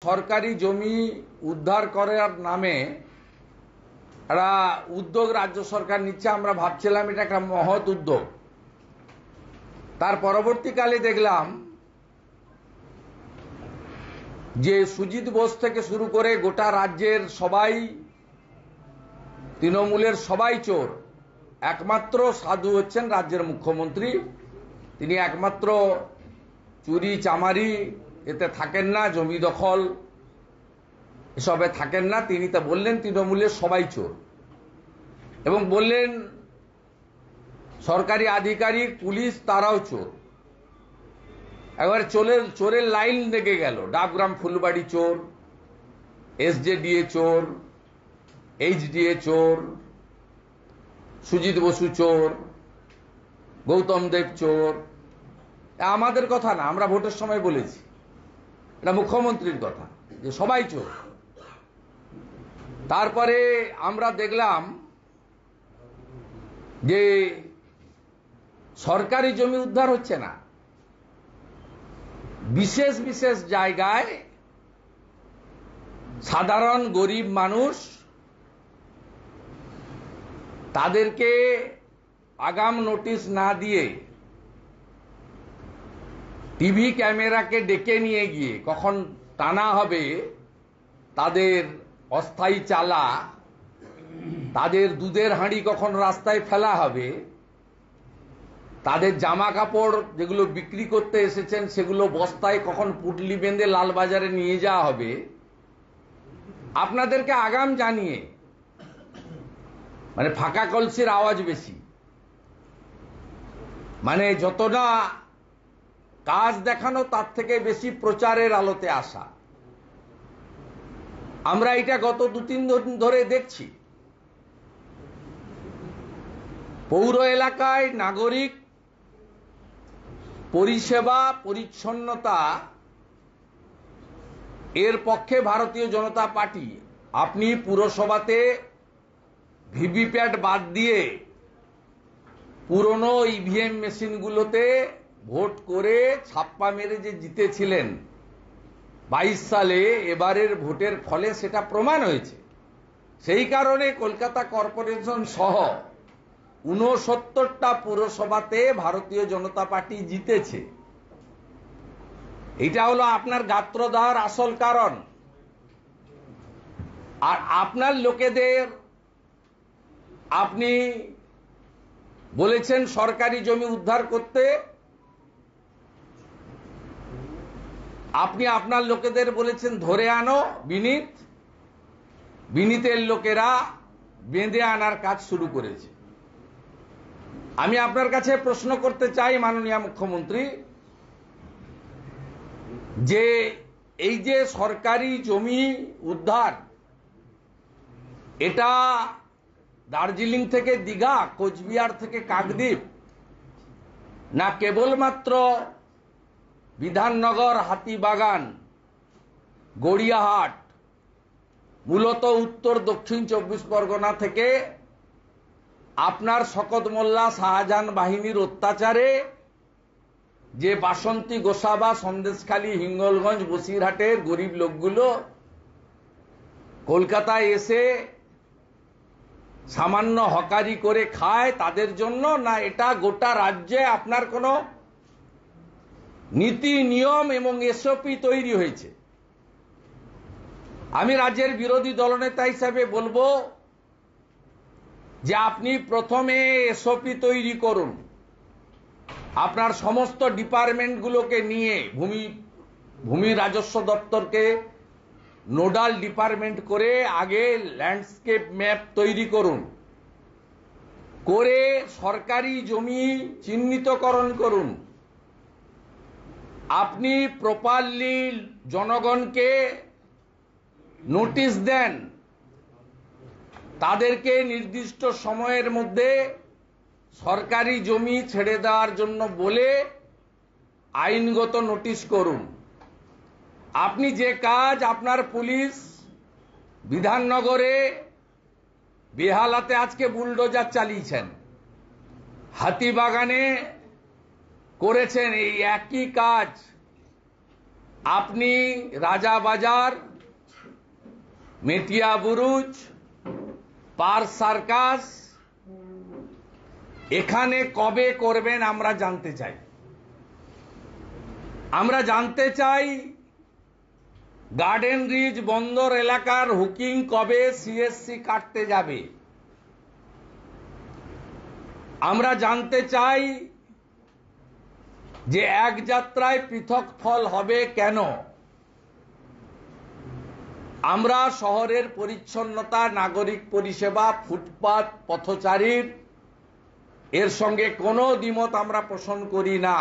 সরকারি জমি উদ্ধার করার নামে একটা উদ্যোগ রাজ্য সরকার নিচ্ছে। আমরা ভাবছিলাম এটা একটা মহৎ উদ্যোগ। তার পরবর্তীকালে দেখলাম যে সুজিত বোস থেকে শুরু করে গোটা রাজ্যের সবাই, তৃণমূলের সবাই চোর। একমাত্র সাধু হচ্ছেন রাজ্যের মুখ্যমন্ত্রী। তিনি একমাত্র চুরি চামারি এতে থাকেন না, জমি দখল এসবে থাকেন না। তিনি তা বললেন তৃণমূলের সবাই চোর, এবং বললেন সরকারি আধিকারিক, পুলিশ তারাও চোর। একবার চোরের লাইন লেগে গেল। ডাবগ্রাম ফুলবাড়ি চোর, এসজেডিএ চোর, এইচডিএ চোর, সুজিত বসু চোর, গৌতম দেব চোর। আমাদের কথা না, আমরা ভোটের সময় বলেছি, এটা মুখ্যমন্ত্রীর কথা যে সবাই চোর। তারপরে আমরা দেখলাম যে সরকারি জমি উদ্ধার হচ্ছে না, বিশেষ বিশেষ জায়গায় সাধারণ গরিব মানুষ, তাদেরকে আগাম নোটিশ না দিয়ে টিভি ক্যামেরাকে ডেকে নিয়ে গিয়ে কখন টানা হবে তাদের অস্থায়ী চালা, তাদের দুধের হাঁড়ি কখন রাস্তায় ফেলা হবে, তাদের জামা কাপড় যেগুলো বিক্রি করতে এসেছেন সেগুলো বস্তায় কখন পুটলি বেঁধে লালবাজারে নিয়ে যাওয়া হবে, আপনাদেরকে আগাম জানিয়ে, মানে ফাঁকা কলসির আওয়াজ বেশি, মানে যত না কাজ দেখানো তার থেকে বেশি প্রচারের আলোতে আসা। আমরা এটা গত 2-3 দিন ধরে দেখছি। পৌর এলাকায় নাগরিক পরিষেবা পরিচ্ছন্নতা এর পক্ষে ভারতীয় জনতা পার্টি। আপনি পুরসভাতে ভিভিপ্যাট বাদ দিয়ে পুরনো ইভিএম মেশিনগুলোতে ভোট করে ছাপ্পা মেরে যে জিতেছিলেন 22 সালে, এবারের ভোটের ফলে সেটা প্রমাণ হয়েছে। সেই কারণে কলকাতা কর্পোরেশন সহ 69টা পুরসভাতে ভারতীয় জনতা পার্টি জিতেছে। এটা হলো আপনার গাত্রদাহর আসল কারণ। আর আপনার লোকেদের আপনি বলেছেন সরকারি জমি উদ্ধার করতে, আপনি আপনার লোকেদের বলেছেন ধরে আনো বিনীতের লোকেরা বেঁধে আনার কাজ শুরু করেছে। আমি আপনার কাছে প্রশ্ন করতে চাই মাননীয় মুখ্যমন্ত্রী, যে এই যে সরকারি জমি উদ্ধার, এটা দার্জিলিং থেকে দীঘা, কোচবিহার থেকে কাকদ্বীপ, না কেবলমাত্র বিধাননগর, হাতিবাগান, গড়িয়াহাট, মূলত উত্তর দক্ষিণ 24 পরগনা থেকে আপনার শকত মোল্লা শাহজাহান বাহিনীর অত্যাচারে যে বাসন্তী, গোসাবা, সন্দেশখালী, হিঙ্গলগঞ্জ, বসিরহাটের গরিব লোকগুলো কলকাতায় এসে সামান্য হকারি করে খায়, তাদের জন্য, না এটা গোটা রাজ্যে আপনার কোনো নীতি নিয়ম এবং এসওপি তৈরি হয়েছে? আমি রাজ্যের বিরোধী দলনেতা হিসাবে বলবো যে আপনি প্রথমে এসওপি তৈরি করুন, আপনার সমস্ত ডিপার্টমেন্টগুলোকে নিয়ে ভূমি রাজস্ব দপ্তরকে নোডাল ডিপার্টমেন্ট করে আগে ল্যান্ডস্কেপ ম্যাপ তৈরি করুন, করে সরকারি জমি চিহ্নিতকরণ করুন। আপনি প্রপারলি জনগণকে নোটিশ দেন, তাদেরকে নির্দিষ্ট সময়ের মধ্যে সরকারি জমি ছেড়ে দেওয়ার জন্য বলে আইনগত নোটিশ করুন। আপনি যে কাজ আপনার পুলিশ বিধাননগরে বেহালাতে আজকে বুলডোজার চালিয়েছেন, হাতিবাগানে করেছেন, এই একই কাজ আপনি রাজাবাজার, মেটিয়া বুরুজ, পার্ক সার্কাস এখানে কবে করবেন আমরা জানতে চাই। আমরা জানতে চাই গার্ডেন রিচ বন্দর এলাকার হুকিং কবে সিএসসি কাটতে যাবে। আমরা জানতে চাই যে এক যাত্রায় পৃথক ফল হবে কেন। আমরা শহরের পরিচ্ছন্নতা, নাগরিক পরিষেবা, ফুটপাত, পথচারীর এর সঙ্গে কোনো দ্বিমত আমরা পোষণ করি না।